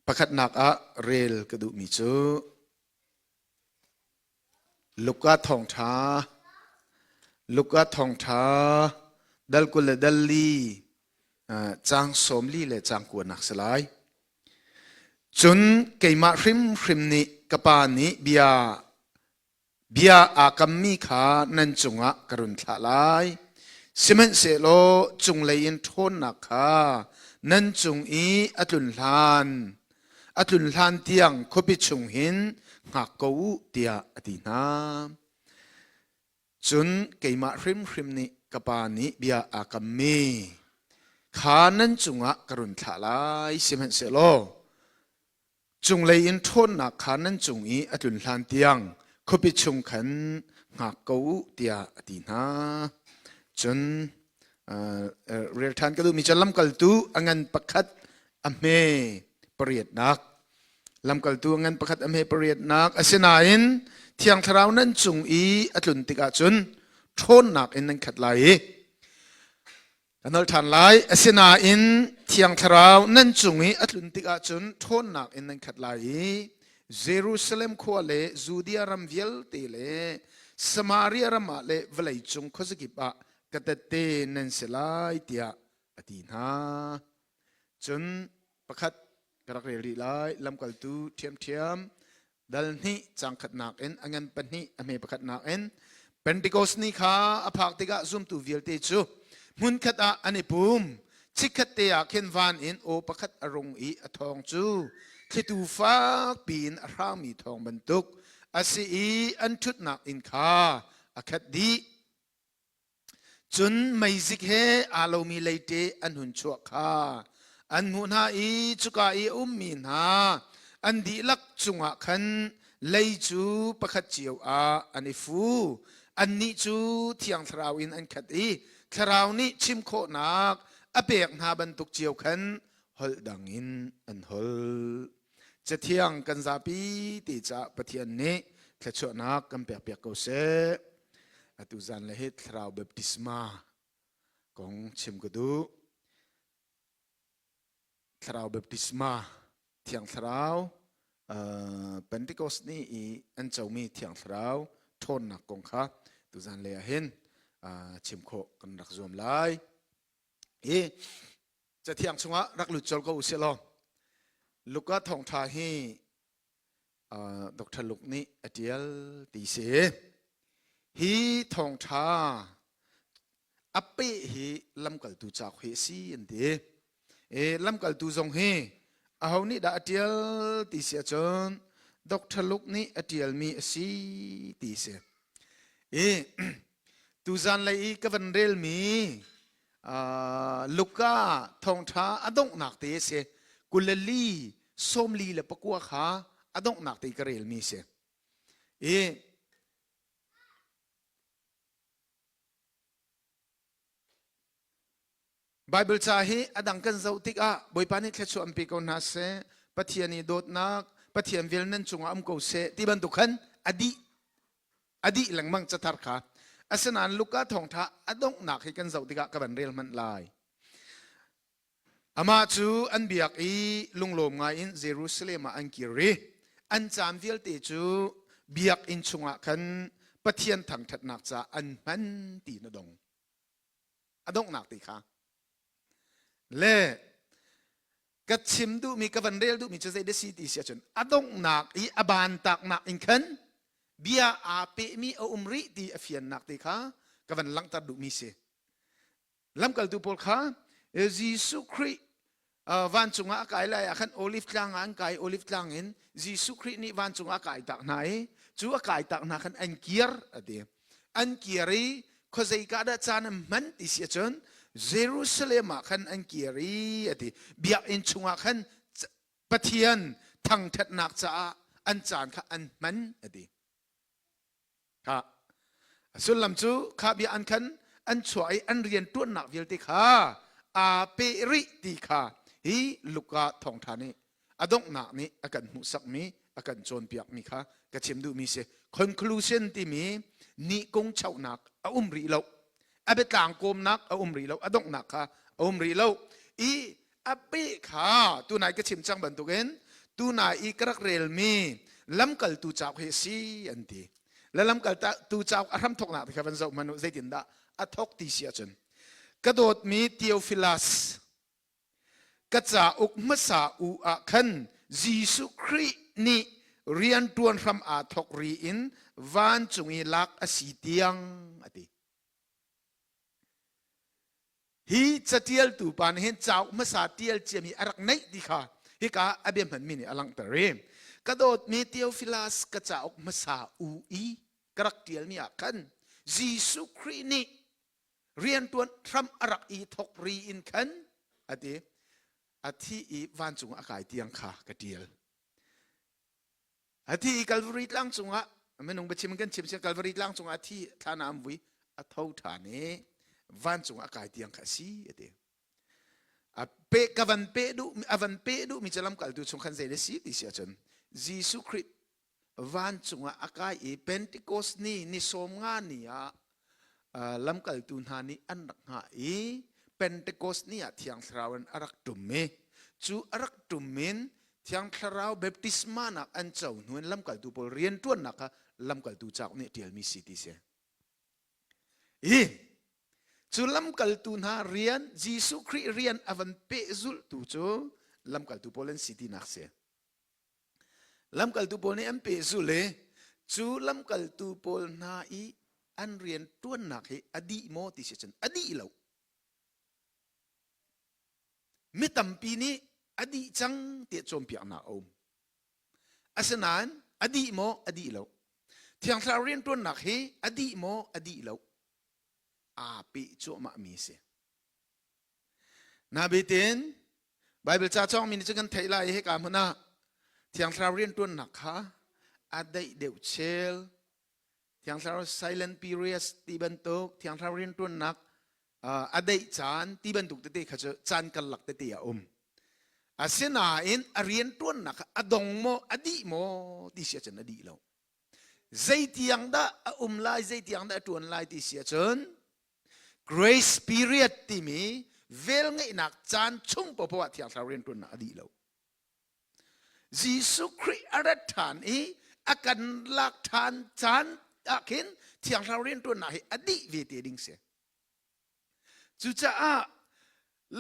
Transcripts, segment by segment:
ประคัดนักอะเรลกระดูมิจูลูกกาทองท้าดัลกุลดัลลีจางสมลีและจางกวนนักสลายจนเกี่ยมาริมนี้กปานี้เบียอากัมมีขานันจุงะกรุณทลายสิมันเสโลจุงเลยนทนนักขานันจุงอีอัตุลลานเตียงคบิจุงหินหักกูเตียอดีนาจนเกี่ยมาริมนี้กปานี้เบียอากัมมีขานันจุงะกรุณทลายสิมันเสโลจุงเลยอินทนนักขานันจุงอีอัตุลลานเตียงคบิจุงขันหักกูเตียอดีนาจนเรียนทานก็ดูมีจะลำกัลตูอังันประคัดอเมเปรียดนักลำกัลตูอังันประคัดอเมเปรียดนักอาศัยอินเที่ยงทราวนั้นจุงอีอัตุนติกาจุนทนนักอินนั้นขัดไหลอันนั้นทันไหลอาศัยอินเที่ยงทราวนั้นจุงอีอัตุนติกาจุนทนนักอินนั้นขัดไหลเยรูซาเล็มขัวเลจูเดียรัมเวลเตเลสมาเรียรัมเลเวลัยจุงขสกิปะกตเตนันเสลายเตียอดีนาจนประคัดกระเรียลายลำกัลตูเทียมดัลนี้จังขัดนักเอ็นอังันปนี้อเมประคัดนักเอ็นเป็นติโกสนี้ข้าอภักติกะซุ่มตูเวลเตจูมุนขัดอันนี้ปุ่มชิขัดเตียเข็นวานเอ็นโอประคัดอรงอีทองจูที่ตูฟ้าปีนร่างมีทองบรรทุกอาศัยอันทุดนักอินข้าอคัดดีจนไม่สิกเฮอาโลมีเลยเตอันหุ่นชัวข้าอันมุนาอีจุกาอีมีนาอันดีลักจุงะขันเลยจูประคัดเจียวอันนี้ฟูอันนี้จูเที่ยงทราวอินอันขัดอีทราวนี้ชิมโคนักอเปียกนาบรรทุกเจียวขันฮอลดังอินอันฮอลจะเที่ยงกันซาปีติจะปะเทียนนี้ทะชวนักกันเปียกเขาเสอตุจันเลหิตทราวเบบติสมาของชิมกดูทราวเบบติสมาเที่ยงทราวเป็นติโกสนี่อันเจ้ามีเที่ยงทราวทนนักกงข้าตุจันเลยเห็นชิมโคกันรักรวมไล่จะเที่ยงชงะรักหลุดจลก็อุเสลลูกก็ทองทาให้ดอกทะลุกนี้อเดียลตีเสฮีทองทาอัปเปฮีลำกัลตูจากเฮซีอันเดีลำกัลตูจงเฮเอานี่ดาอเดียลตีเสียจนดอกทะลุกนี้อเดียลมีซีตีเสตูจันเลยก็วันเรลมีลูกก็ทองทาอดงหนักตีเสกุลลีส้มลีและปะกัวขาอดงหนักตีกระเรลมีเสไบเบิลจาฮีอดังกันเจ้าติกะบอยปานิเคชัวอัมพีกอนาเซปะเทียนีโดดนักปะเทียนเวลนันจุงอัมโกเซที่บรรทุกขันอดีหลังมังจะทาร์ขาอาศัยนั้นลูกก็ทองท้าอดงหนักให้กันเจ้าติกะกับบันเรลมันลายอามาจูอันเบียกอีลุงลมงาอินเยรูซาเล็มอันกิริอันจามเวลเตจูเบียกอินชุงะขันปะเทียนถังถัดหนักจะอันมันตีนดงอดงหนักตีค่ะเล่กัดชิมดูมีกับวันเรลดูมีจะใช้เดซิตีเสียจนอดงหนักอีอบานตักหนักอินขันเบียอาเปมีอุมริตีอเฟียนหนักตีค่ะกับวันลังตัดดูมีเสลำกัลดูพอลค่ะเยซูคริสวันจุงอากาศเลยขันโอลิฟต์ลางอันกายโอลิฟต์ลางเห็นเยซูคริสนี่วันจุงอากาศตักไหนจูอากาศตักนักขันอันเกียร์อันเกียร์เขาใจกาดจานมันติเสียจนเยรูซาเล็มขันอันเกียร์เบียอินจุงขันปะเทียนทั้งทัดนักจะอันจานขันอันมันค่ะสุดลำจูข้าเบียอันขันอันช่วยอันเรียนตัวหนักเวลติค่ะอาเปริติค่ะฮีลูกาทองทานีอดงหนักนี้อาการมุสักมีอาการโจนเปียกมีค่ะกระเชมดูมีเส conclusion ที่มีนิกงเช่าหนักอุมรีเราอาเบต่างกลมนักอุมรีเราอดงหนักค่ะอุมรีเราอีอาเปค่ะตัวไหนกระเชมจังบันตุกเห็น tu na i krak rel mi lam kal tu chau he si anti la lam kal ta tu chau aram thok na ka van zo manu zaitin da athok ti sia chun kadot mi Theophilus kacha uk masa u a khan Jesu Kri ni rian tuan ram a thok ri in van chungi lak asi tiang ati hi chatial tu pan hen chau masa tial chemi arak nei di kha hi ka abem han mini alang tare kadot mi Theophilus kacha uk masa u i karak tial mi a khan Jesu Kri ni rian tuan ram arak i thok ri in khan ati athi i van chung akai tiang kha ka tial athi i Calvary lang chunga menung bachim kan chim sia Calvary lang chunga athi thana amwi athau thane van chung akai tiang kha si ate a pe kavan pe du avan pe du mi chalam kal tu chung khan zele si ti sia chon Jesu Christ van chung akai e Pentecost ni som nga ni a lam kal tu na ni an nga e Pentecost ni a thiang thrawan arak tumme chu arak tummin thiang tharau baptisma nak an chau nuan lam kal tu pol rian tuan naka lam kal tu chak ni tial mi city se e chu lam kal tu na rian Jesu Christ rian avan pe zul tu chu lam kal tu polen city nak se lam kal tu pol ni am pe zul le chu lam kal tu pol na i an rian tuan nak he adi mo ti se chen adi lo mi tampi ni adi chang te chom piak na om asanan adi mo adi lo thiang thla rian tuan nak he adi mo adi lo a pi chu ma mi se na bitin Bible cha chong min chikan thailai he ka muna thiang thla rian tuan nak ha adai deu chel thiang thla silent periods ti ban tok thiang thla rian tuan nak adai chan ti ban tuk te kha chan kal lak te ya asena in arian tuan nak adong mo adi mo ti sia chen adi lo zai tiang da lai zai tiang da tuan lai ti sia chen grace period ti mi vel ngai nak chan chung po po thiang thla rian tuan na adi lo Jesu Christ arat than e akan lak than chan akin thiang thla rian tuan na he adi ve te ding se chu cha a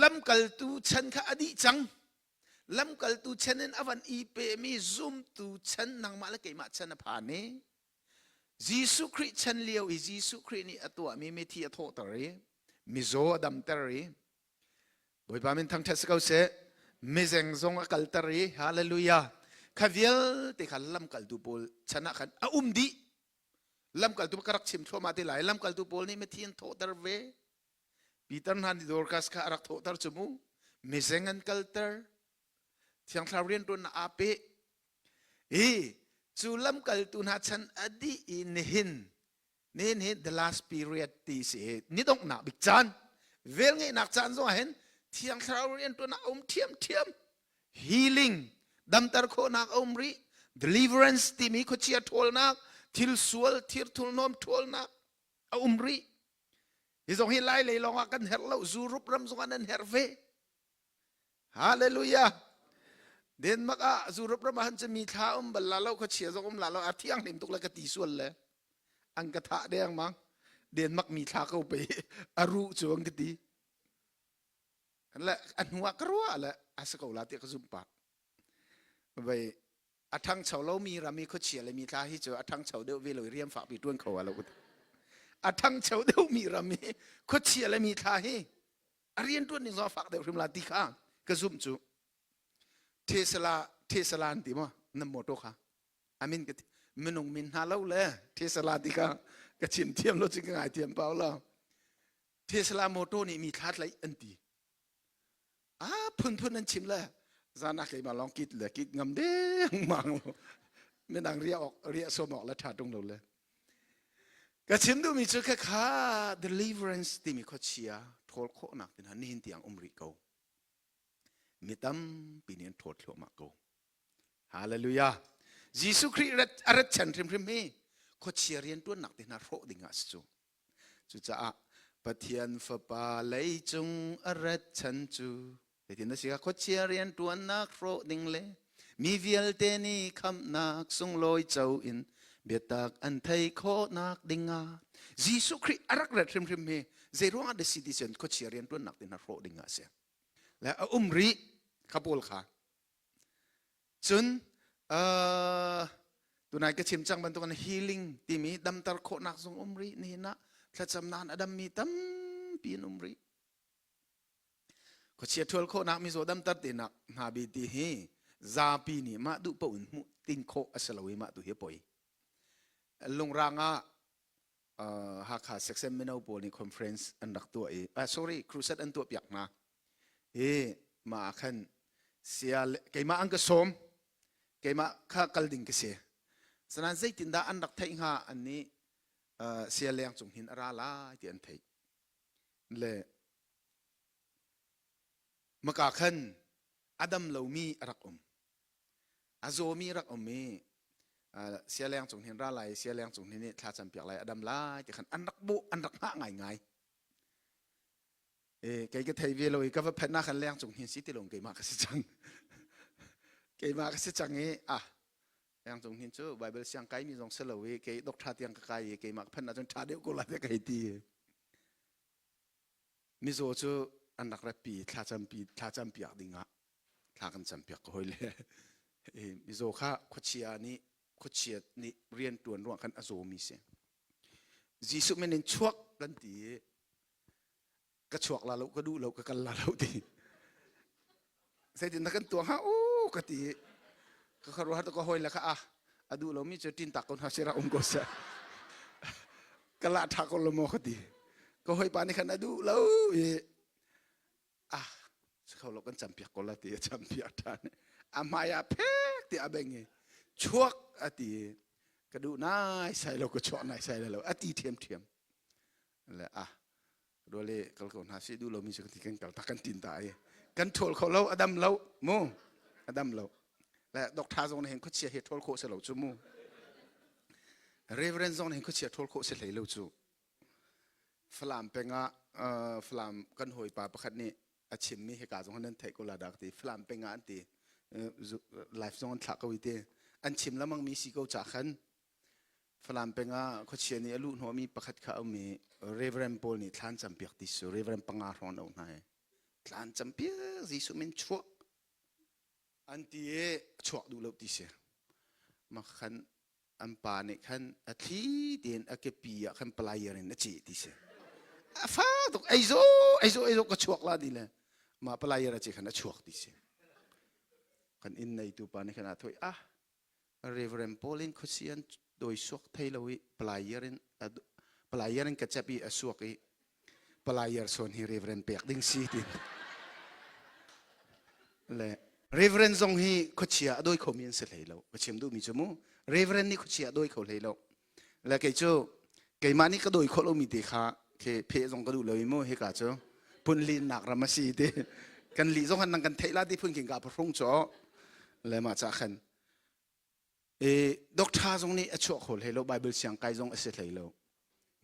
lam kal tu chan kha adi chang lam kal tu chanen avan i pe mi zoom tu chan nang ma la ke ma chan pha ne Jesu Christ chan leo i Jesu Christ ni atwa mi me thi atho tare mi zo adam tare boi pa min thang thasakau se mi zeng zong akal tare hallelujah khavial te khal lam kal tu pol chana khan a di lam kal tu karak chim thoma te lai lam kal tu pol ni me thi tho tar ve Peter han di Dorcas ka arak tho tar chumu mi zeng an kalter thiang thla rian tuan na ape chu lam kal tu na chan adi in hin nen he the last period ti se ni dong na bik chan vel ngai nak chan zo hen thiang thla rian tuan na thiam healing dam tar kho nak ri deliverance ti mi kho chia thol nak thil sual thir thul nom thol nak ri izong hi lai le long kan her lo zurup ram zong an her ve hallelujah den maka zurup ram han che mi tha balalo kho chia zong lalo athiang nim tuk la ka ti sual le ang ka tha deng mang den mak mi tha ko pe aru chuang ti ti la an huwa karwa la asako la ti ka zumpa bai athang chau lo mi rami kho chia le mi tha hi cho athang chau de ve lo riam fa pi tuan kho ala athang chau de mi rami kho chia le mi tha hi arian tuan ni zo fa de rim la ti kha ka zum chu Tesla anti mo nam moto kha amin ke menung min halau le Tesla ti ka ka chin thiam lo ching ngai thiam pau lo Tesla moto ni mi that lai anti phun an chim le zana ke ma long kit le kit ngam de mang menang ria ok ria so mok la tha tung lo le ka chim du mi chu kha deliverance ti mi kho chia thol kho nak tin han hin tiang umri ko mitam pinian thot lo ma ko hallelujah Jesu Christ arat chan trim me kho chia rian tuan nak tin na ro dinga chu cha pathian fa pa lei chung arat chan chu tin na sia kho chia rian tuan nak ro ding le มีเวียลเตนี่คำนักทรงลอยเจ้าอินเบียตักอันไทยโคนักดิงายิสุคริอารักเรทริมเมเจรวงอันเดซิดิเซนก็เชียร์เรียนตัวนักดินาโรดิงาเสียและริขบวนขาจนตัวนายก็ชิมจังบันตัวกันฮีลิ่งที่มีดำตาโคนักทรงรินี่นะถ้าจำนานอดัมมีตั้มปีนริก็เชียร์ทัวร์โคนักมีโซดัมตัดตินักนาบีตีฮีซาปีนี่มาดูปุ่นมุตินโคอัสลาวิมาดูเฮปอยลงรางะฮักฮาเซ็กซ์เมนเอาโพนี่คอนเฟรนซ์อันดักตัวsorry ครูเซตอันตัวเปียกนะมาขันเสียเกี่ยมาอังกษมเกี่ยมาข้ากลดิ่งกเสียฉะนั้นใจตินดาอันดักไทยฮะอันนี้เสียแรงจงหินอะไรที่อันไทยเลยมากาขันอดัมเลวมีรักอาโซมีรักมีเสียแรงจงหินอะไรเสียแรงจงหินนี่ถ้าจำเปียกอะไรอดัมไล่แต่ขันอันดักบุอันดักหะง่ายเกี่ยก็ไทยเวลาก็ว่าเพนนักขันแรงจงหินสิติลงเกี่ยมากสิจังเกี่ยมากสิจังแรงจงหินจู่ไบเบิลเสียงไก่มีจงเสลวิเกี่ยดอกชาติยังไก่เกี่ยมากเพนนักจงชาเดียวก็ลาเดียไก่ตีมิโซจู่อันดักแรปีถ้าจำเปียกดิ่งถ้ากันจำเปียกก็หอยเลยมิโซข้าขดเชียนี่เรียนตัวร่วงกันอโซมีเสียจีสุมันเน้นชวกกันตีกระชวกลาเราก็ดูเราก็กันลาเราตีเสร็จนักกันตัวฮะโอ้กตีก็คารวะตัวก็หอยแล้วค่ะดูเรามีเจอตินตักคนหาเสระก็เสียกลาทักคนละโมกตีก็หอยปานี่ขันดูเราเขาเรากันจำเปียกคนละตีจำเปียกท่านมายาเพกตีอาเบงชวกตีกระดูนายใส่เราก็ชวกนายใส่เราตีเทียมแล้วโดยเลยเขาคนหาสิดูเรามีสิ่งที่กันตักกันตินตายกันโถลเขาเราอดัมเราโมอดัมเราและดอกทาซงเห็นเขาเชียร์เหตุโถลโคเสเราจูโมเรเวอเรนซงเห็นเขาเชียร์โถลโคเสเลยเราจูฝรั่งเป็นฝรั่งกันหอยปลาประคัดนี่อาชิมมีเหตุการณ์ตรงนั้นเทกุลาดักตีฝรั่งเป็นงานตีไลฟ์ซงทักเอาไว้ตีอันชิมแล้วมันมีสิ่งเก่าจากขันฝรั่งเป็นเขาเชียร์นี่ลูกหัวมีประคัดเขาเอามีเรเวอเรนโพลนี่ทานจำเปียกที่สุดเรเวอเรนปังอาร์อนเอาไหนทานจำเปียกที่สุดมันชั่วอันที่ชั่วดูแล้วที่เสียมาขันอันปานี่ขันอาทิตย์เดียนอาเก็บปีขันปลายยันนั่นจีที่เสียฟ้าตกไอโซก็ชั่วละดีเลยมาปลายยันจีขันชั่วที่เสียขันอินในตัวปานี่ขันอาถอยเรเวอเรนโพลินเขาเชียร์โดยชั่วไทยเราปลายยันpelayaran kecapi asuaki pelayar son hi reverend pek ding si tin le reverend zong hi khochia doi khomin se leilo khachim du mi chumu reverend ni khochia doi kho leilo la ke chu ke mani ka doi kholo mi te kha ke phe zong ka du loi mo he ka chu pun lin nak ramasi te kan li zong han nang kan theila ti phun king ka prong cho le ma cha khan doctor zong ni achu khol leilo bible siang kai zong ase leilo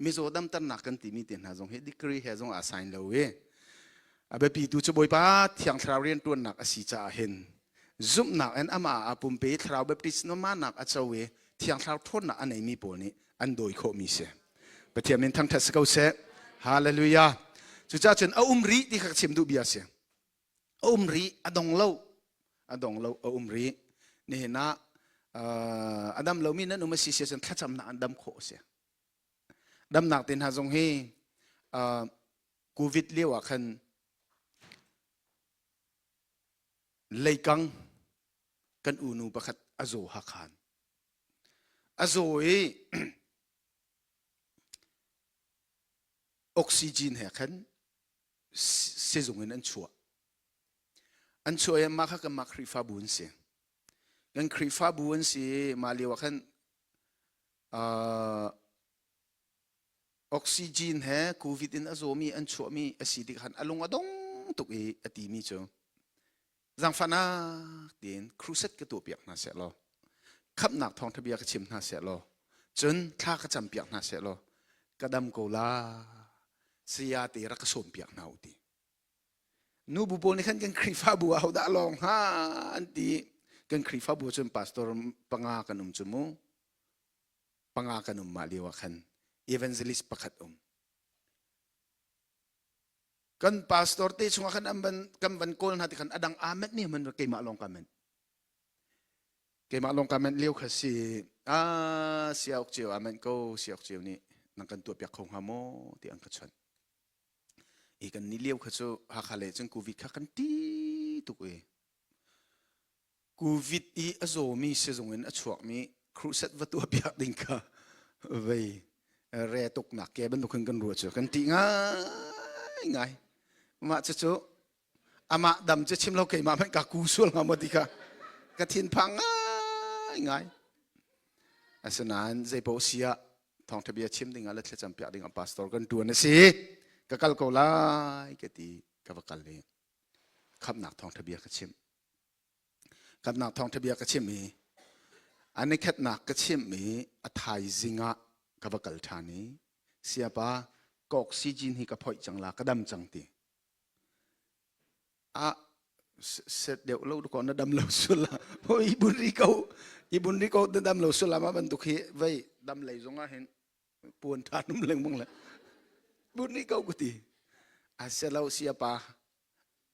มิโซดัมตันนักกันตีมีเตียนหาจงเฮดิกรีเฮจงอาศัยเราอาเบปีตูจะบ่อยป้าเที่ยงทราวเรียนตัวนักอาศิจ่าเห็นซุ่มนักอันอามาอาปุ่มเปทราวเบบติสโนมานักอาเจ้าเที่ยงทราวทนนักอันไหนมีปนนี้อันโดยโคมีเสปะเทียมินทั้งทัศกาเสฮาเลลูยาจุจ้าจนอารีที่ขัดชิมดูเบียเสรีอดองเล่ารีนี่เห็นนะอดัมเรามีนั่นอุมาสิเสียจนทัดจำนักอันดัมโคเสดำหนักตินหาจงให้โควิดเลี้ยวขันเลยกังกันอูนูประคัดอโซฮักขันอโซออกซิเจนเหขันเซจงเงินอันชัวยังมาขักมาคริฟาบุนเสียงั้นคริฟาบุนเสียมาเลี้ยวขันออกซิเจนแห่โควิดอินอโซมีอันชัวมีอสิดิขันอลงอดงตุกอตีมีจ้ะจังฟันาเดียนครูเซตก็ตัวเปียกน่าเสียลอขับหนักทองทะเบียนกระชิมน่าเสียลอจนท่ากระจำเปียกน่าเสียลอกระดำโกลาเสียตีรักสมเปียกน่าอุตีนูบุปผนี่ขันกันคริฟ้าบัวเอาด่าลองฮะอันตี kan krifa bu chun pastor panga kanum chumu panga kanum maliwa khan evangelist pakhat kan pastor te chunga kan amban kan ban kol hati kan adang amet ni man kay malong kamen liu kasi siya okchiw amen ko siya okchiw ni nang kan tu piak khong hamo ti ang kachan ikan ni liu khacho hakale chung covid kha kan ti tu e covid i azo mi se zongin achuak mi cruset va tu piak ding ka vei re tok nak ke ban tu kan ru chu kan ti ngai ma chu ama dam che chim lo kai ma man ka ku sul ngam ti ka ka thin phang ngai asanan zai po sia thong thabia chim ding ala thla cham pya ding pastor kan tu na si ka kal ko lai ke ti ka vakal ni khap nak thong thabia ka chim khap nak thong thabia ka chim mi ani khat nak ka chim mi athai zinga ka vakal thani sia pa kok oxygen hi ka phoi changla ka dam changti set deu lo ko na dam lo sula ho ibun ri ko dam lo sula ma ban tu khi vai dam lei zonga hen puan thanum leng mong la bun ri ko guti aselo sia pa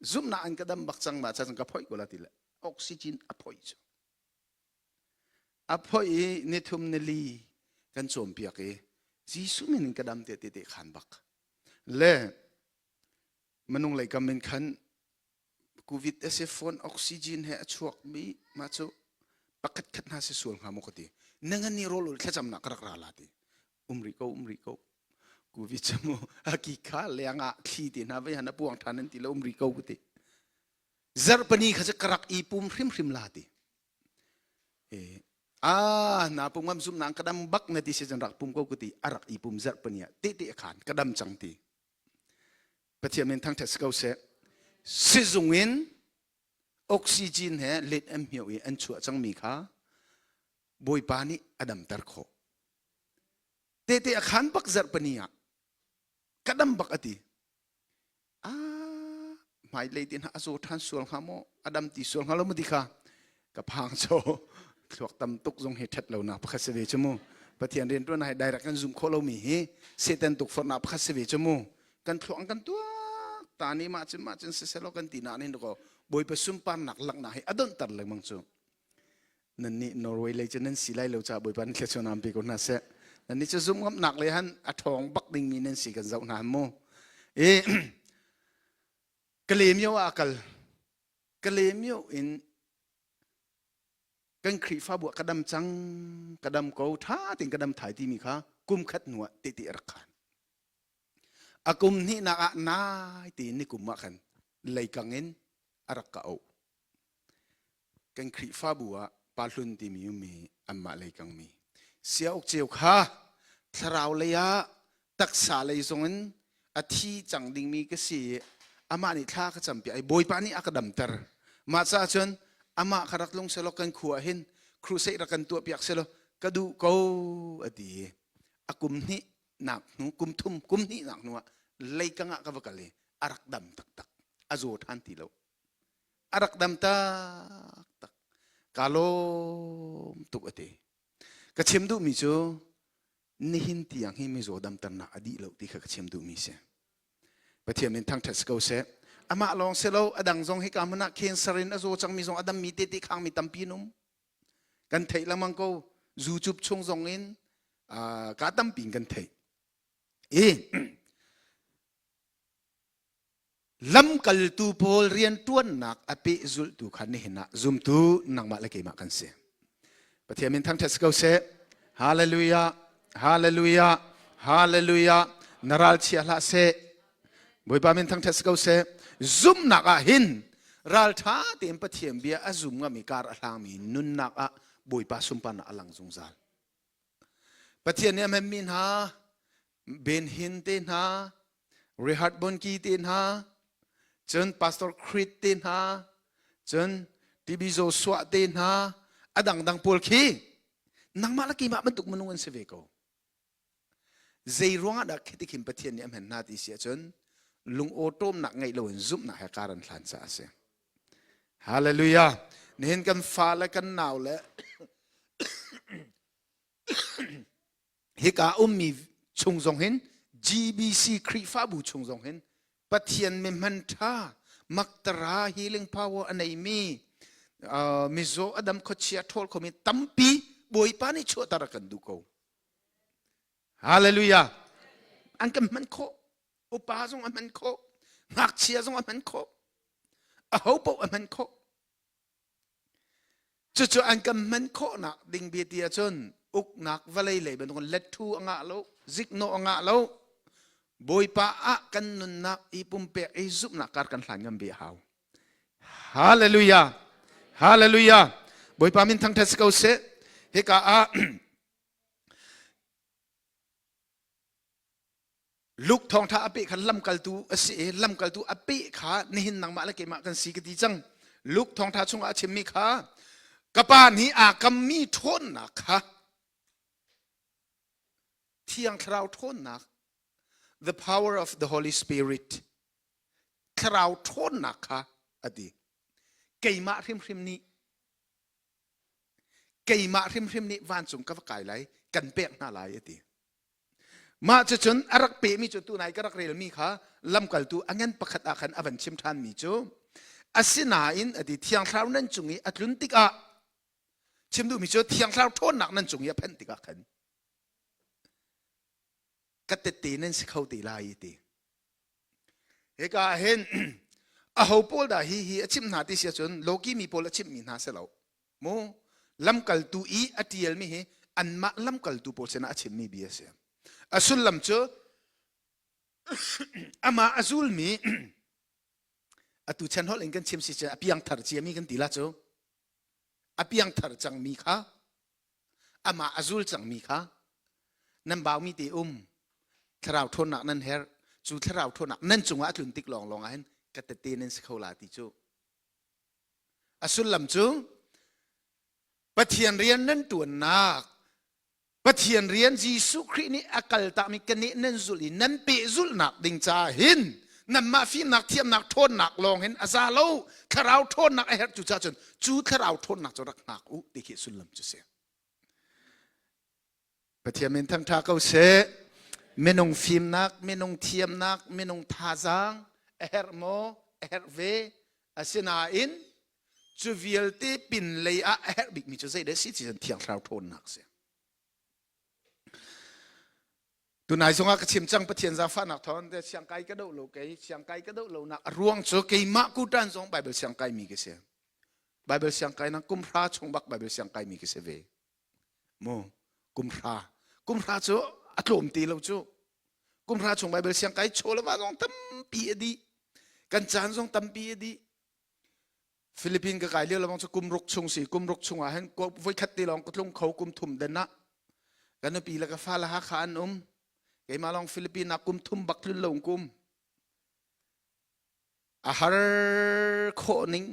zum na an ka dam bak chang ma chang ka phoi ko la ti la oxygen a phoi ni thum ne li kan chom pia ke jisu min ka dam te khan bak le manung lai kamen khan covid ase phone oxygen he achuak mi ma chu pakat khat na se sul nga mo khoti nangan ni rol ul khacham na karak rala ti umri ko covid chamo aki kha lenga thi ti na ve hana puang thanan ti lo umri ko guti zar pani kha karak I pum hrim la ti na pumam zum nang kadam bak na ti se jan rak pum ko guti arak I pum zar pania ti khan kadam chang ti pathiamen thang thas ko se sizungin oxygen he let em hiu an chu chang mi kha boi pani adam tar kho te khan bak zar pania kadam bak ati mai leitin ha azo than sul khamo adam ti sul khalo mudi kha ka phang cho thok tam tuk jong he that lo na pakha se ve chmu pathian ren to na direct kan zoom kholo mi he setan tuk for na pakha se ve chmu kan thlong kan tu tani macin se selo kan tina nin ko boy pa sumpan nak lak na he adon tar lang mang chu nanni Norway le chen nan silai lo cha boy pan khe chu nam pi ko na se nanni chu zum ngam nak le han a thong bak ding mi nan si kan zau na mo kalem yo akal kalem yo in kan khri fa bu kadam chang kadam ko tha ting kadam thai ti mi kha kum khat nuwa ti rakhan akum ni na ti ni kum ma khan lei kangin arak ka o kan khri fa buwa palhun ti mi amma lei kang mi sia ok cheu kha tharau leya taksa lei zongen athi chang ding mi ka si ama ni thla ka champi ai boy pa ni akadam tar ma cha chon ama kharak long selo kan khuwa hin crusade rakan tu piak selo kadu ko ati akum ni nak nu kum ni nak nu lei kanga ka vakale arak dam tak azo than ti lo arak dam tak kalo tuk ate ka chem du mi cho ni hin tiang hi mi zo dam tan na adi lo ti kha chem du mi se pathiam min thang thas ko se ama long se lo adang zong hi kamana cancerin azo chang mi zong adam mi te khang mi tampi num kan thei lamang ko zu chup chung zong in ka tam ping kan thei lam kal tu pol rian tuan nak api zul tu khan ni hina zum tu nang ma la ke ma kan se pathiam min thang thas ko se hallelujah naral chi ala se boy pa min thang thas ko se zum nak a hin ral tha tem pathiam bia azum nga mi kar alang mi nun nak a boy pa sumpan alang zungzal pathian ne min ha ben hin ten ha rehat bon ki ten ha chen pastor Crit ten ha chen tibizo swa ten ha adang dang pol khi nang malaki ma bentuk menungan se veko zei ronga da khiti kim pathian ne men na ti sia chen lung otom nak ngai lo zum na ha karan thlan sa se hallelujah เห็นกันฟ้าและกันหนาวและเฮกามีชงทรงเห็น GBC ครีฟ้าบูชงทรงเห็นปะเทียนเมมันท่ามักตรา healing power อันไหนมีมิโซอดัมโคเชียทอลเขามีตั้มปีบอยปานี่ชั่วตารักันดูเขาฮาเลลูยาอันกันมันโคอุปาสงอันมันโคนักเชียสงอันมันโคอาหูปอันมันโคจู่ๆอันกันมันโคนักดิ่งเบียดเดียจนอุกนักวะเลยเลยเป็นคนเล็ดทูอ่างแล้วซิกโนอ่างแล้วบอยปาอะกันนุนนักอีปุ่มเปะอีซุปนักการกันหลังกันเบียหาวฮาเลลูยาฮาเลลูยาบอยปามินทั้งเทสเกาเซเฮกาอาลูกทองท่าอภิขันลำกัลตูเสลำกัลตูอภิขาในหินนังมาละเกมากันสีกติจังลูกทองท่าชงอาเชมิขากปานี้อากัมมีทนนะคะเที่ยงคราวทนนัก the power of the Holy Spirit คราวทนนะคะอดีเกยมาริมริมนี้เกยมาริมริมนี้วันสงกับไก่ไหลกันเปียกหน้าไหลอดีมาจะจนอารักเปมีจุดตัวไหนก็รักเรียลมีค่ะลำกัลตัวอันนั้นประคัดอาคันอวันชิมทานมีจูอาศินาอินอดีเที่ยงคราวนั้นจุงอีอัตลุนติกะชิมดูมีจูเที่ยงคราวทนหนักนั้นจุงอีเพันติกะขันกัตตีนั้นสิเขาตีลายตีเฮกาเห็นอาหูปอลดาฮีชิมนาติเสียจนโลกีมีปอลชิมมีนาเสลาโมลำกัลตัวอีอัติเอลมีเฮอันมาลำกัลตัวปอลเสนาชิมมีเบียเสียอสุลลำเจออามาอสุลมีอตุชันฮอลเองกันชิมสิเจออภิยังทาร์เจียมีกันตีละเจออภิยังทาร์จังมีค่ะอามาอสุลจังมีค่ะนั่นบ่าวมีตีทราวทนหนักนั่นเฮร์จูทราวทนหนักนั่นจงว่าตุนติกลองอันกัตตีนั่นสเขาลาติจูอสุลลำจูปะเทียนเรียนนั่นตัวนักปะเทียนเรียนจีสุครีนี่อากาศตามิกันนี่นั่นจุลีนั่นเปจุลนักดิ่งจ่าหินนั่นมาฟีนักเทียมนักทนนักลองเห็นอาซาโลทราวทนนักไอเฮร์จูจ่าจนจูทราวทนนักจรักนักอุติกิสุลลำจูเสียปะเทียนเมนทั้งท่าเขาเสเมนงฟิมนักเมนงเทียมนักเมนงทาซังเอร์โมเอร์เวอาเซนาอินจูวิลตีปินเลยอะเอร์บิกมีจูเซเดสิจินเทียงทราวทนนักเสียตัวนายสงฆ์ก็ชิมจังปะเทียนซาฟ้านักทอนแต่เสียงไก่ก็ดูโลกไก่เสียงไก่ก็ดูโลนักรวงโจเกยมากูดันสงไบเบิลเสียงไก่มีกี่เสียไบเบิลเสียงไก่นักกุมพระชงบักไบเบิลเสียงไก่มีกี่เสียเวโมกุมพระโจอัตโลมตีเราโจกุมพระชงไบเบิลเสียงไก่โชว์แล้วว่าสงตั้มปีดีกันจานสงตั้มปีดีฟิลิปปินส์ก็ไก่เรียกเราบอกจะกุมรุกชงสีกุมรุกชงอ่ะเห็นก็ไว้คัดตีลองก็ลงเขากุมทุ่มเดินนะกันนปีแล้วก็ฟ้าละฮักขานไงมาลองฟิลิปปินส์นักกุมทุ่มบักลุนลงกุมอาหารโคนิง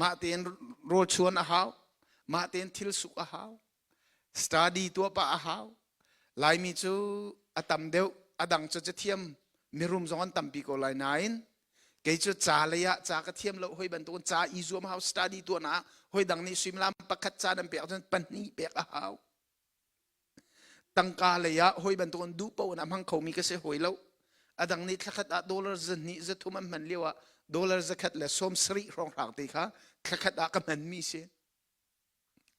มาเตียนโรชวนอาหาวมาเตียนทิลสุกอาหาวสตาดีตัวปะอาหาวลายมีจูอตัมเดวอดังจูจะเทียมมีรุมสองอันตัมปีโกลายนายน์เกจูจ่าเลยะจ่ากระเทียมเราห้อยบรรทุกจ่าอีซัวมาหาวสตาดีตัวนะห้อยดังนี้ซิมลามปักขัดจ่าดันเปียกจนปันนี้เปียกอาหาวตั้งกาเลยะห้อยบรรทุกดูเป้าน้ำหังเขามีกระเสห้อยแล้วอดังนี้ทักขัดดอลลาร์จะนี่จะทุ่มมันเลี้ยวดอลลาร์จะขัดเลยสมสรีรองหางตีค่ะทักขัดก็มันมีเสีย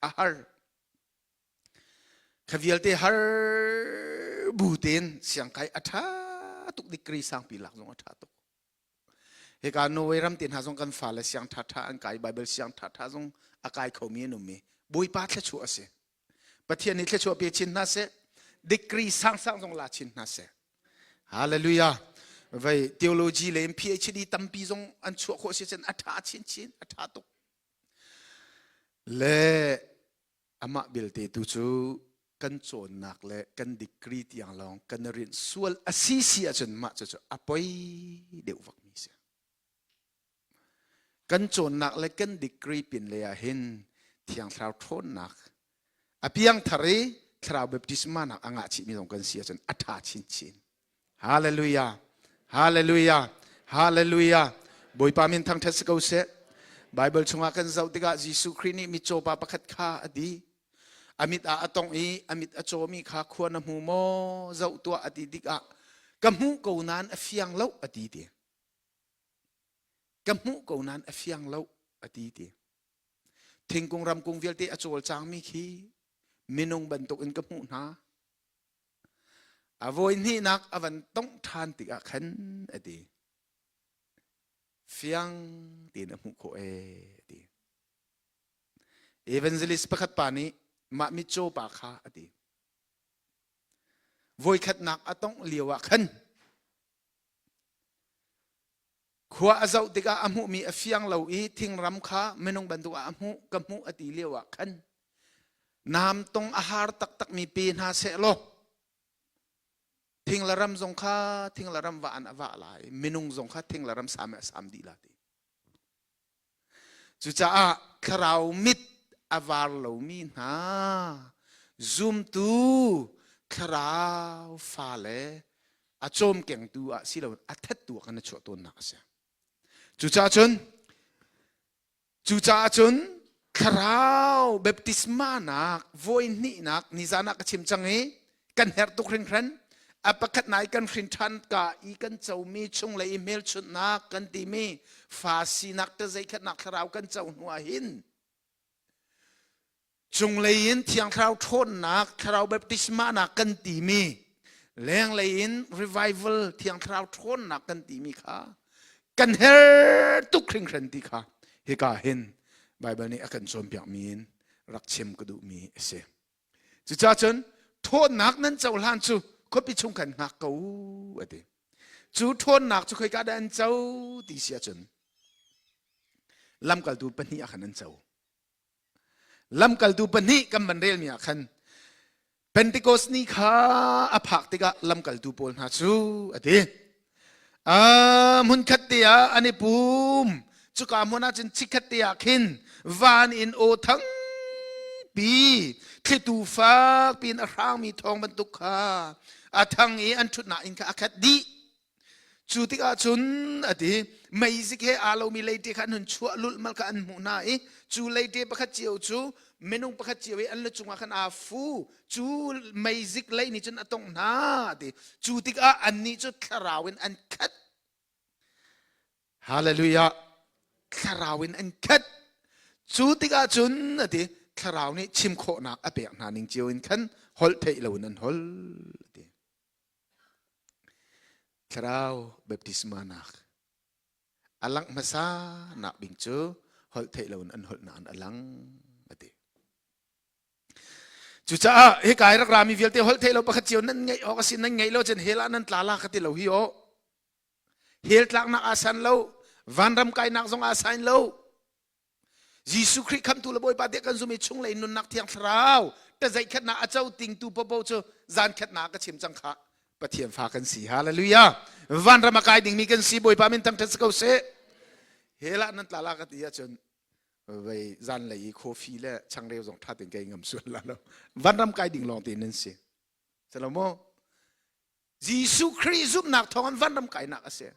อาหารขวิลเตฮาร์บูเตนเสียงไก่อัฐาตุกดิกรีสังปีหลักสงอัฐาตุกเหตุการณ์โนเวรัมตินหาสงกันฝ่าและเสียงทัดท่าอันไก่ไบเบิลเสียงทัดท่าสงอากายเขามีนุ่มมีบุยปาทเลชัวเสปะเทียนนี้เลชัวเปียชินนาเสดิกรีสังสงลาชินนาเสฮาเลลูยาไว้เทโอโลจีเลย PhD ตั้มปีสงอันชัวโคเชนอัฐาชินอัฐาตุกเล่อามาบิลเตตุจูกันโจนนักและกันดิกรีที่อย่างลองกันเรียนส่วนอาศิเสียจนมาจะอภัยเดี๋ยววักมีเสียกันโจนนักและกันดิกรีเป็นเลยเห็นที่อย่างเราทนนักอภิยังทะเลเราแบบดิสมานักอ่างอาชีมีตรงกันเสียจนอัฐาชินฮาเลลูยาฮาเลลูยาฮาเลลูยาบอยปามินทั้งเทสโกเซ Bible chunga kan zau tiga Jisu Christ ni mi coba pakat kha adi amit a atong i amit a chomi kha khuan mu mo zau tua adi dika kamu ko nan a fiang lau adi ti kamu ko nan a fiang lau adi ti thing kung ram kung vial te a chol chang mi khi minung bantuk in kamu na avoid ni nak avan tong than ti a khan adi fiang ti na mu ko adi evangelist pakat pani ma mi cho pa kha adi voi khat nak atong liwa khan khwa azau tika amu mi afiang lo i thing ram kha menong bantu amu kamu ati liwa khan nam tong ahar tak tak mi pe na se lo thing laram zong kha thing laram wa an awa lai menong zong kha thing laram sam di la ti chu cha a kharau mit avar lo mi na zoom tu kharau fa le a chom keng tu a si lo a that tu kan cho ton na ase chu cha chun kharau baptisma nak voi ni nak ni zana ka chim changi kan her tu khrin khran apakat nai kan khrin than ka I kan chau mi chung le email chut na kan ti mi fa si nak te zai khat nak kharau kan chau nuwa hin chung lein thiang kharau thon nak kharau baptisma nak kan ti mi leng lein revival thiang kharau thon nak kan ti mi kha kan her tu khring khran ti kha he ka hin Bible ni akan som piak min rak chem ka du mi ase chu cha chon thon nak nan chau lan chu ko pi chung kan ngak ko ate chu thon nak chu khoi ka dan chau ti sia chon lam kal tu pani akhan an chau lam kal tu pani kam ban rel mi akhan Pentecost ni kha aphak tika lam kal tu pol na chu ate mun khatia ani pum chu ka mona chin chikhatia khin van in o thang pi khitu fa pin a rang mi thong ban tuk kha a thang e an thut na in kha akhat di chu tika chun ati mai zik he alo mi leite khan hun chua lul mal ka an mu na e chu leite pakhat chiu chu menung pakhat chiu e an la chunga khan a fu chu mai zik lei ni chun atong na ti chu tika an ni chu tharawin an khat hallelujah tharawin an khat chu tika chun ati tharaw ni chim kho nak apek na ning chiu in khan hol thei lo nan hol ti tharaw baptisma nak alang masa nak bing chu hol thei lo an hol na an alang ati chu cha he kai rak rami vialte hol thei lo pakhat chiu nan ngai o ka sin nan ngai lo chen hela nan tlala khati lo hi o hel tlak nak asan lo van ram kai nak zong asan lo Jisu Christ kam tu la boy pa de kan zumi chung le nun nak thiang thrau ta zai khat na a chau ting tu po po chu zan khat na ka chim chang kha pathian fa kan si hallelujah van ram kai ding mi kan si boy pa min tam thas ko se hela nan tlala ka ti ya chun vai zan le coffee le chang reu zong tha ting kai ngam sun la lo van ram kai ding long ti nan si salamo Jisu Christ zup nak thong van ram kai nak ase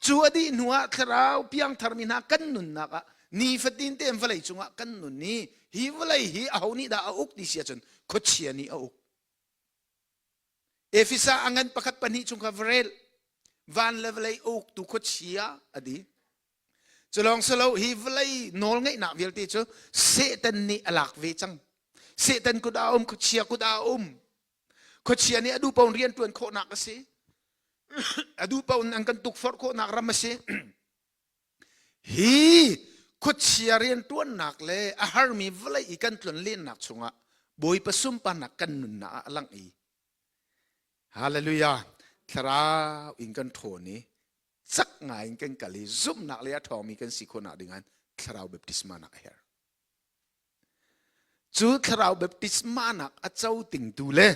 chu adi nuwa thrau piang tharmina kan nun na ka ni fatin te envalai chunga kan nun ni hi valai hi ahoni da auk ti sia chun khochia ni auk efisa angan pakhat pani chungka vrel van levelai auk tu khochia adi cholong salo hi valai nol ngai na velti chu setan ni alak ve chang setan ku da khochia ku da khochia ni adu paun rian tuan kho na ka se adu paun ang kan tuk for kho na ram se hi khochia rian tuan nak le a har mi vlai ikan tlon len nak chunga boi pasum pa nak kan nun na alang I hallelujah thara inkan thoni sak nga inkan kali zum nak le thong mi kan sikho na dingan tharau baptisma nak her chu tharau baptisma nak a chau ting tu le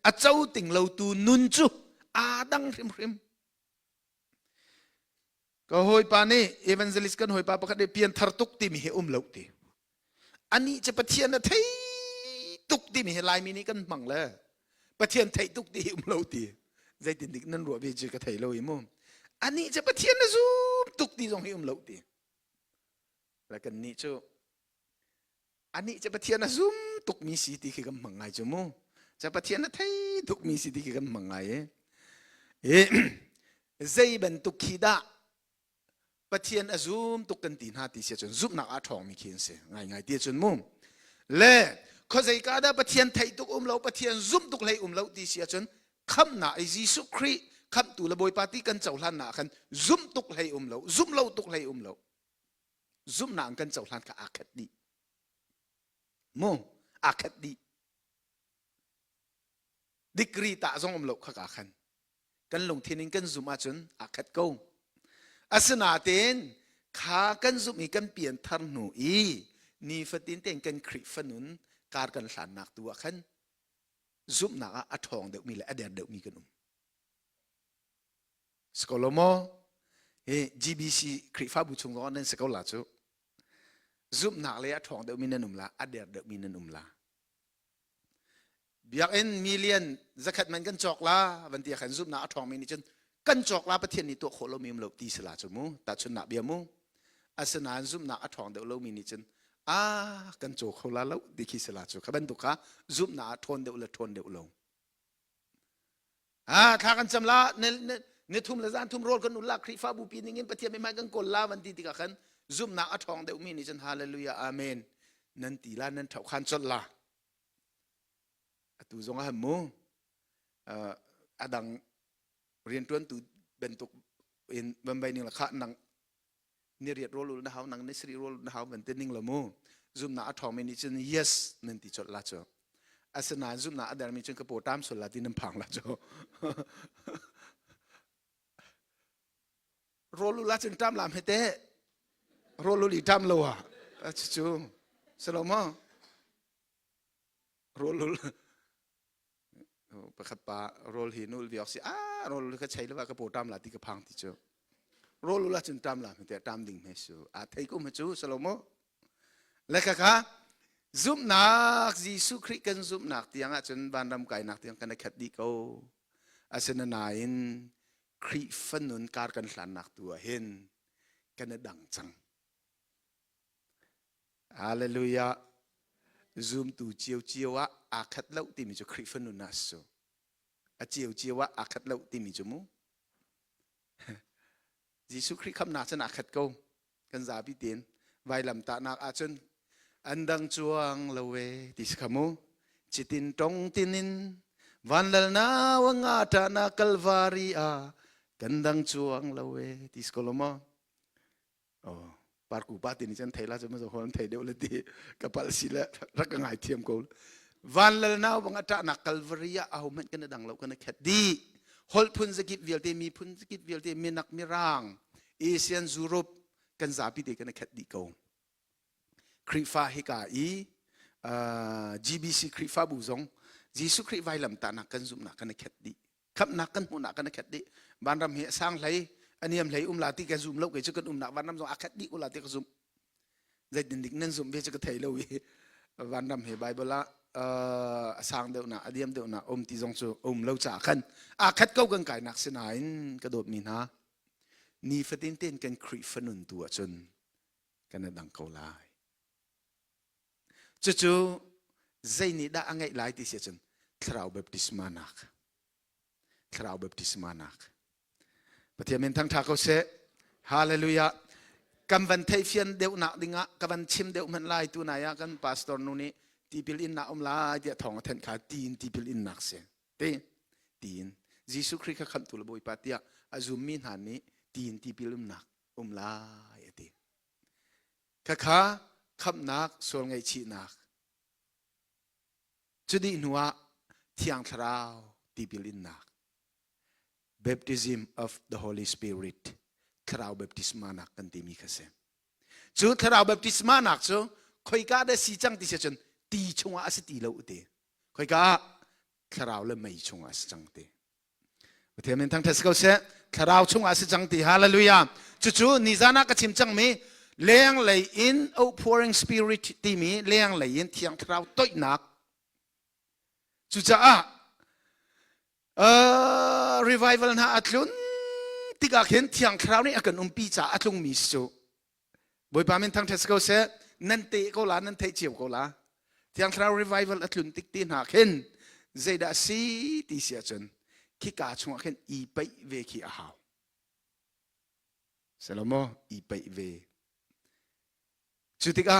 a chau ting lo tu nun chu a dang rim rim ko hoi pa ni evangelist kan hoi pa pakhat de pian thar tuk ti mi he lo ti ani che pathian na thei tuk ti mi he lai mi ni kan mang le pathian thei tuk ti lo ti zai tin dik nan ro be je ka thei lo I mo ani che pathian na zu tuk ti jong he lo ti แล้วกันนี่จูอันนี้จะปะเทียนนะซุ่มตุกมีสีที่คือกันมังไงจูมูจะปะเทียนนะไทยตุกมีสีที่คือกันมังไงใจเป็นตุกขีดาปะเทียนอะซุ่มตุกกันตีนหาตีเสียจนซุ่มนักอาทองมีเขียนเสียไงเดียจนมูเล่ข้อใจกาดาปะเทียนไทยตุกเราปะเทียนซุ่มตุกเลยเราตีเสียจนคำหนาไอจีสุครีคำตุละบอยปาร์ตี้กันเจ้าหลานหนากันซุ่มตุกเลยเราซุ่มเราตุกเลยเราซุ่มหนากันเจ้าหลานกับอาคัดดีมูอาคัดดีดิกรีตาจงเราข้ากันกันลงทีนึงกันซุ่มอาจนอาคัดกูอาสนาเตนขากันซุ่มอีกันเปลี่ยนทางหนูอีนี่ฟัดตินเตนกันคริฟนุนการกันหลานหนักตัวขันซุ่มหนักอัดทองเด็กมีและเดียดเด็กมีกันสกอลโมGBC คริฟ้าบุชงร้อนนั่นสกอลลาจูซุ่มหนักเลยอัดทองเด็กมีนั่นละอัดเดียดเด็กมีนั่นละเบียกเอ็นมิเลียนจะขัดมันกันจอกละวันที่ขันซุ่มหนักอัดทองมีนี่จนกันจอกละประเทศนี้ตัวโคโลมีมเราตีสลาจูมูตัดชนหนักเบียมูอาสนาซุ่มหนักอัดทองเด็กเรามีนี่จนกันโจเขาละแล้วดิคิสลาจูขบันตุกะซุ่มหนาทนเดียวละทนเดียวลงถ้ากันจำละในทุ่มละจานทุ่มโรดกันนุลละคริฟ้าบุปีนิงินประเทศไม่ไม่กันกลละวันที่ติกะขันซุ่มหนาอัดทองเดียวมีนี่จนฮาเลลูยาอาเมนนันตีละนันเท่าขันจดละตูจงอาหมูอดังเรียนต้นตูเป็นตุกเอ็นบันใบหนึ่งละข้านังนี่เรียนโรลูนะฮาวนังนิสรีโรลูนะฮาวเป็นเต้นนิ่งละมูซุ่มหนาอัดทองมีนี่จน yes นันติจดละจ้ะอาสนาซุ่มหนาอัดมีจนกระโปตามสุดละที่น้ำพังละจ้ะโรลูละจนตามลามให้เตะโรลูลีตามลัวจู่สโลมอโรลูประคับปาโรลหินุลวิออกสิโรลูก็ใช้แล้วว่ากระโปตามละที่กระพังที่จ้ะโรลูละจนตามลามให้เตะตามดิ่งไม่สู้ไทยก็ไม่จู่สโลมอและค่ะซุ่มนักยิสุคริกันซุ่มนักที่ยังจนบานรำไก่นักที่ยังกันขัดดีเขาอาศัยนายนคริฟันนุนการกันหลานนักตัวเห็นกันดังจังฮาเลลูยาซุ่มตูเจียวเจียวว่าอาคัดเล่าที่มีจุคริฟันนุนนัสโซเจียวเจียวว่าอาคัดเล่าที่มีจุมูยิสุคริคำนาชนะขัดเขากันซาบิเตียนไวลำตานักอาจนอันดังจวงละเวติสขมูจิตินตรงตินินวันละนาวังอาตานาคัลวารีอากันดังจวงละเวติสกลมอปาร์กูปาตินิจันไทยละจะมาสอนไทยเดียวเลยที่กับปัลสิละรักง่ายเทียมกูวันละนาวังอาตานาคัลวารีอาเอามันกันดังเรากันแค่ดีฮอลพุนสกิดเวลเตมีพุนสกิดเวลเตมีนักมีร่างเอเชียนยุโรปกันซาบิเตกันแค่ดีกูคริฟ้าฮิกาอีGBC คริฟ้าบุษงยิสุคริไวลำตานักกันซุ่มนักกันแค่ดีขับนักกันหัวนักกันแค่ดีบ้านรำเหสร้างไหลอันนี้ไหลลาติกันซุ่มเล่าเกิดจะกันนักบ้านรำส่งอาแค่ดีลาติกันซุ่มใจดินดิกนั่นซุ่มเพื่อจะกันไทยเล่าวีบ้านรำเหไบเบิลละสร้างเดียวนะอดียมเดียวนะที่จงสูเล่าจากกันอาแค่เก้ากันไก่นักเสนายกระโดดมีนะนี่ฟัดเต้นกันคริฟนุนตัวจนกันดังเขาลายจู่ๆใจนี้ได้อังไงหลายที่เสียจนคราวแบบดิสมานักคราวแบบดิสมานักปฏิบัติทั้งท่าเขาเสฮาเลลูยากันวันไทยเฟียนเดียวนักดิ่งะกันวันชิมเดียวมันลายตัวนายกันพาสตอร์นูนี่ที่พิลินนักลายที่ท้องแทนขาตีนที่พิลินนักเสียตีนยิสุคริสต์ขันตุลบอยปาติยาอาจุมินหันนี้ตีนที่พิลินนักลายตีข้าคำนักส่วนไงชีนักจุดนี้นัวที่อังคราวที่พิลินนัก baptism of the Holy Spirit คราวแบบติสมานักกันที่มีข้าศึกจุดคราวแบบติสมานักจุดคอยก้าได้สีจังที่เสียจนตีชงอาศัยตีเราอุเตคอยก้าคราวเลยไม่ชงอาศัยจังตีประเทศมันทั้งเทศกาลเสคราวชงอาศัยจังตีฮาเลลูยาจุดนิจานักชิมจังมีเลี้ยงเลยอิน outpouring spirit ที่มีเลี้ยงเลยอินที่อังคราวต้อยนักจุดจ้าrevival นะอัตลุนที่กาเห็นที่อังคราวนี้อาการปีจ่าอัตลุงมิสุ บอยปามินทั้งเทสโกเซนั่นเตะก็ลานั่นเทเจียวก็ลาที่อังคราวรีไวเวลอัตลุนติกตีนหาเห็นเจดาซีตีเสียจนขี้กาชงเห็นอีไปเวขี้อาหาวเสร็จแล้วมั้งอีไปเวจุดที่ก็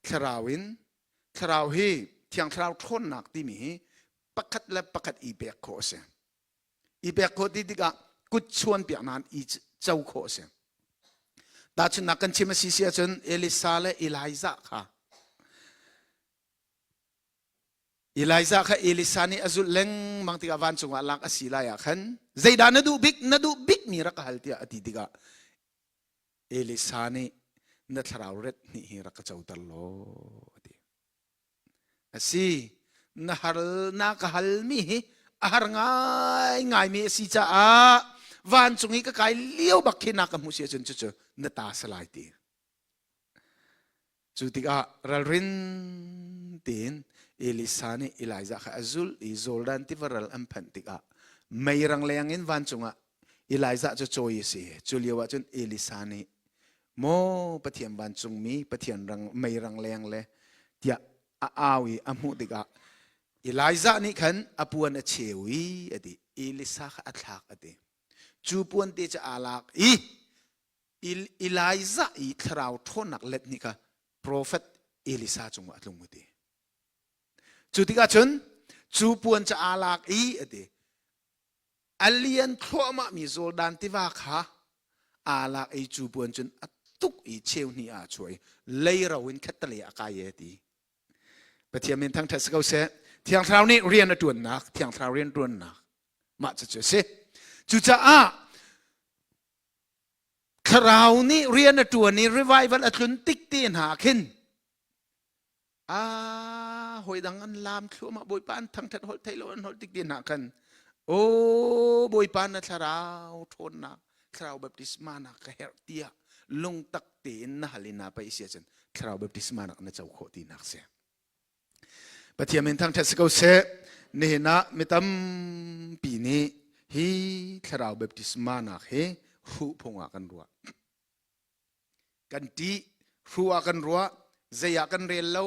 คราวินคราวฮีที่อังคราวทนหนักที่มีปักขัดและปักขัดอีเบกโคเซอีเบกโคที่ก็กุดชวนเปียนานอีเจ้าโคเซแต่จนนักกันชิมสิเสียจนเอลิซาและเอลิซาค่ะเอลิซาค่ะเอลิซานี่อาจุเล็งบางทีก็วันจงว่าลักอสิลายขันใจดานดูบิ๊กมีรักฮัลที่อดีตก็เอลิซานี่นัทราวเรตนี่รักเจ้าตลอดอสินักฮัลนักฮัลมีอาหารง่ายมีสิจ้าวันจงนี้ก็กลายเลี้ยวบักขินักมุเสียจนจู่ๆนัตตาสลายตีจุดที่ก็รัลรินตีนเอลิซานีเอลิซาค่ะจุลอิโซลดันที่วรัลอัมพันติกะไม่รังเลงอินวันจงอ่ะเอลิซาจะโจยสิจุลีว่าจนเอลิซานีโมปะเทียมวันจงมีปะเทียนรังไม่รังเลงเลยที่อาวีอามุติกะเอลิซานี่ขันอปวนเชวีอดีเอลิซาค่ะอัตลักอดีจูปวนที่จะอาลักเอลิซาอีทราวทนนักเล็ดนี่ค่ะโปรเฟตเอลิซาจงว่าลงมือดีจุดที่ก็ชนจูปวนจะอาลักอดีอเลียนทั่วมามีโซลดันที่ว่าค่ะอาลักจูปวนจนตุกเชวนี่ช่วยเลยเราวินคัตเตลียกายดีปฏิมินทั้งเทศกาลเสที่อังคราวนี้เรียนตัวนักที่อังคราวเรียนตัวนักมาจะเจอเสจุดจะคราวนี้เรียนตัวนี้รีไววันอัตลุนติกตีนหาขึ้นหอยดังอันลามชัวมาบอยปานทั้งทัดหดไทยโลนหดติกตีนหากันโอ้บอยปานนัทราวทนนักคราวแบบดิสมานักเฮรเตียลงตักตีนนะฮลินาไปเสียจนคราวแบบดิสมานักนั่นเจ้าโคตีนักเสียปฏิมินทั้งเทศกาลเสนี่นะมิตำปีนี้ฮีคราวแบบดิสมานักเฮรูพงอากันรัวกันตีรูอากันรัวใจอากันเรียนเล่า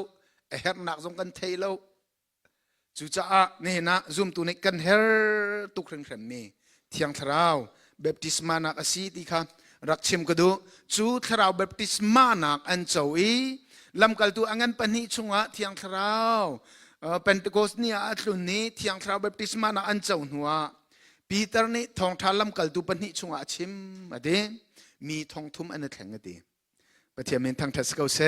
เฮรนักทรงกันเทยเล่าจุจ้านี่นะซุ่มตัวนี้กันเฮรตุกเร่งๆนี่ที่ยังคราวแบบดิสมานักอาศัยที่ค่ะรักชิมก็ดูจูคราวแบบดิสมานักอันเจ้าลำกัลตัวอันนั้นปนิชงะที่ยังคราวเป็นตะโกสนี่อัตลุนนี้ที่ยังคราวแบบดิสมานักอันเจ้าหัวปีเตอร์นี่ทองทาลำกัลตัวปนิชงะชิมอดีมีทองทุ่มอันนั้นแข็งอดีปฏิมินทางเทสโกเซ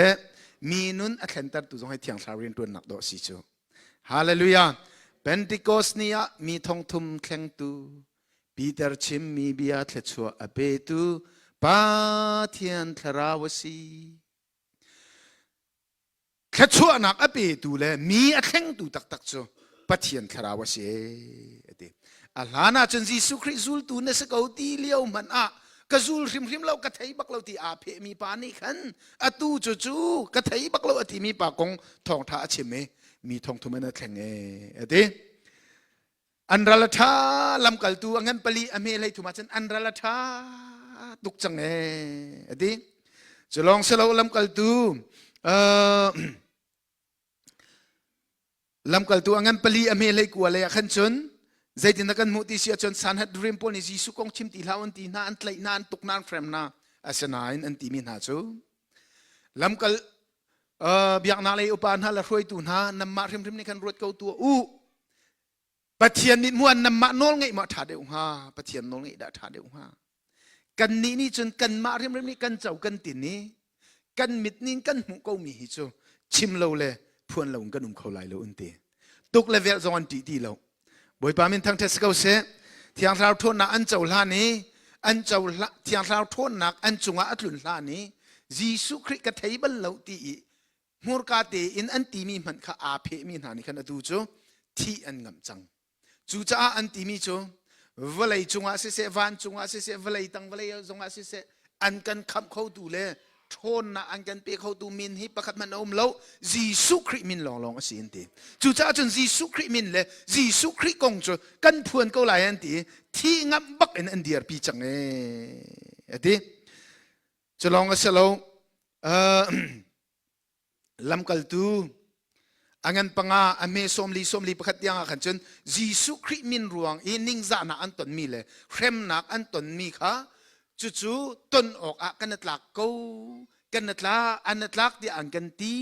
มีนุนอัตเลนตัดตัวทรงให้ที่ยังคราวเรียนตัวนักดอกสิจูฮาเลลูยาเป็นตะโกสนี่มีทองทุ่มแข็งตัวปีเตอร์ชิมมีเบียร์เทชัวอเปตูปาเทียนทราวสีแค่ชั่วนักอเปตูเลยมีอัตแข็งตูตักโจปาเทียนทราวสีเด็อัลลานาจนยิสุคริสูลตูเนสกาวตีเลี้ยวมันกะซูลริมเรากะไทยบักเราที่อาเพมีปานี่ขันอตูจูกะไทยบักเราที่มีปากงทองท้าเชมมีทองทุมันแข็งเด็อันรัลธาลำกัลตูอันนั้นปลีอเมลัยทุมาจันอันรัลธาตุกจังดิจะลองเสลาลำกัลตูลำกัลตูอันนั้นปลีอเมลัยกัวเลยขันจนใจดินักันมุติเสียจนสันหัดริมปนิจิสุกงชิมตีลาวันตีนานไลนานตุกนานเฟรมนาอาสนาอินอันตีมินหาจูลำกัลเบียงนาเลยอุปานฮาละรวยตูนาน้ำมาริมนี่กันรถเกาตัวปะเทียนมิดมวนน้ำมาโนลไงมาถาเดียวฮาปะเทียนโนลไงด่าถาเดียวฮากันนี่จนกันมาริมนี่กันเจ้ากันตินี้กันมิดนี่กันมุกเอามีฮิจูชิมเราเลยพวนเรากันเขาไหลเราอุนเตตุกเลเวลจอนตีเราบอยปามินทั้งเทสกาเสที่ยังเราทนนักอันเจ้าลานี้อันเจ้าที่ยังเราทนนักอันจงอัตลุนลานี้ยิสุคริกะไทยบัลเราตีมูรกาเตอินอันตีมีมันข้าอาเพมีนานี่ขันดูจูที่อันงำจังจูจ้าอันตีมีจูเวลัยจงอาเสเสวันจงอาเสเสเวลัยตังเวลัยจงอาเสเสอันกันคำเขาดูเลยทนนะอันกันเปเขาดูมินฮิปะขัดมันอมเล่ายิสุคริมินลองสินตีจูจ้าจนยิสุคริมินเลยยิสุคริกงจูกันพวนเขาหลายอันตีที่งำบักอันเดียร์ปีจังดีจะลองกันเสลา ลำกัลตูอังันปังอาอเมสมลีประคัดยังขันจนยิสุคริมินรวงอินิงจานักอันตนมีเลยเข็มนักอันตนมีค่ะจู่ๆต้นออกกันนัดลักกูกันนัดลักอันนัดลักที่อันกันตี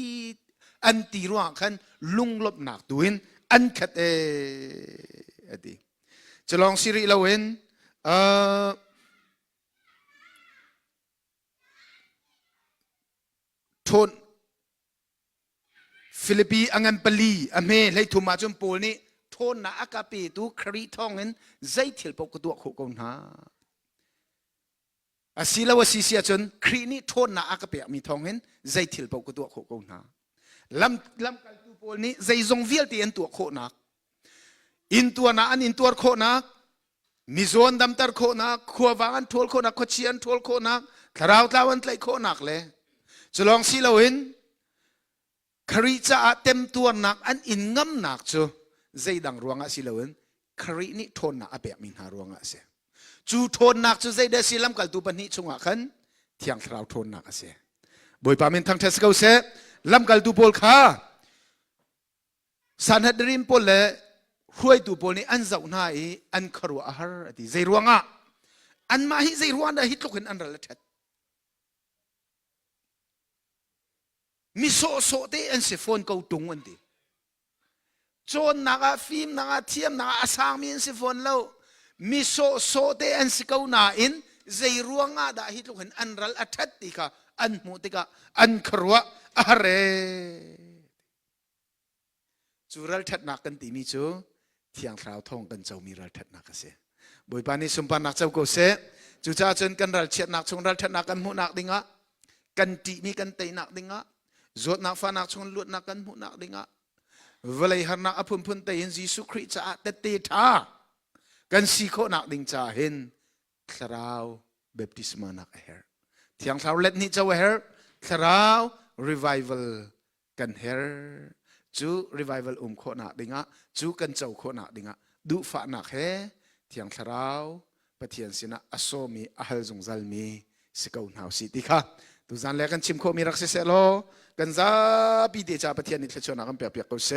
อันตีรวงขันลุงลบหนักตัวเองอันขัดอดีจะลองสิริเราเห็นทนฟิลิปปีอังกันปลีอเมเลยทุมาจนปูนี่ทนนะอากาศตูครีทองเงินใจถิ่ลปกตัวขกนหาอาศิลาวสิเสียจนครีนี่ทนนะอากาศมีทองเงินใจถิ่ลปกตัวขกนหาลำกันตูปูนี่ใจทรงเวียลตีอันตัวโคนักอินตัวนะอันอินตัวโคนักมิโซนดำตาร์โคนักขัววางทัวโคนักขชียนทัวโคนักทาราวตาวันไลโคนักเลยจะลองสิเราเห็นครีจะเต็มตัวนักอันอินงำนักจูใจดังรวงอาศิลาเห็นครีนี่ทนนักอาเปียมินหารวงอาเสียจูทนนักจูใจเดสิลำกัลตูปันนี้ชงอาขันเที่ยงทราวทนนักอาเสียบอยปามินทั้งเทสเกาเสลำกัลตูโพลข้าสันฮัดริมโพลเล่ห้วยตูโพลนี่อันเจ้าหน้าอันครัวอาหารที่ใจรวงอ่ะอันมาฮิใจรวงได้ฮิตลุกเห็นอันระลัดมิโซเตอันเสฟอนเกาตุงวันดีจนนักฟิล์มนักเทียมนักอาสางมีอันเสฟอนเล่ามิโซเตอันสเกาหน้าอินใจรวงอ่ะได้ฮิตลุกเห็นอันระลัดติกะอันมุติกะอันครัวอาหารจูรัลทัดนักกันตีมิจูเที่ยงคราวทองกันเจ้ามีรัลทัดนักเสียบุยปานิสุมปานักเจ้าก็เสจูจ้าจนกันรัลเชียนักชงรัลทัดนักกันมุนักดิงะกันตีมีกันเตยนักดิงะจดนักฟ้านักชงลุดนักกันมุนักดิงะเวลัยหานักอภุมพุนเตยินยิสุคริสต์จะเตเตท่ากันสีโคนักดิงจ้าเห็นคราวเบปติสมานักเฮร์เที่ยงคราวเล็ดนี้เจ้าเฮร์คราว revival กันเฮร์จูรีไวเวลโคนักดิงะจูกันเจ้าโคนักดิงะดูฟ้านักเฮเที่ยงคราวปะเทียนสินะอโซมีอาฮัลจงซัลมีสกาวหนาวสิติค่ะตุจันเล็กกันชิมโคมีรักเสเซโลกันซาปีเดจาปะเทียนนิทชนากันเปียกๆก็เส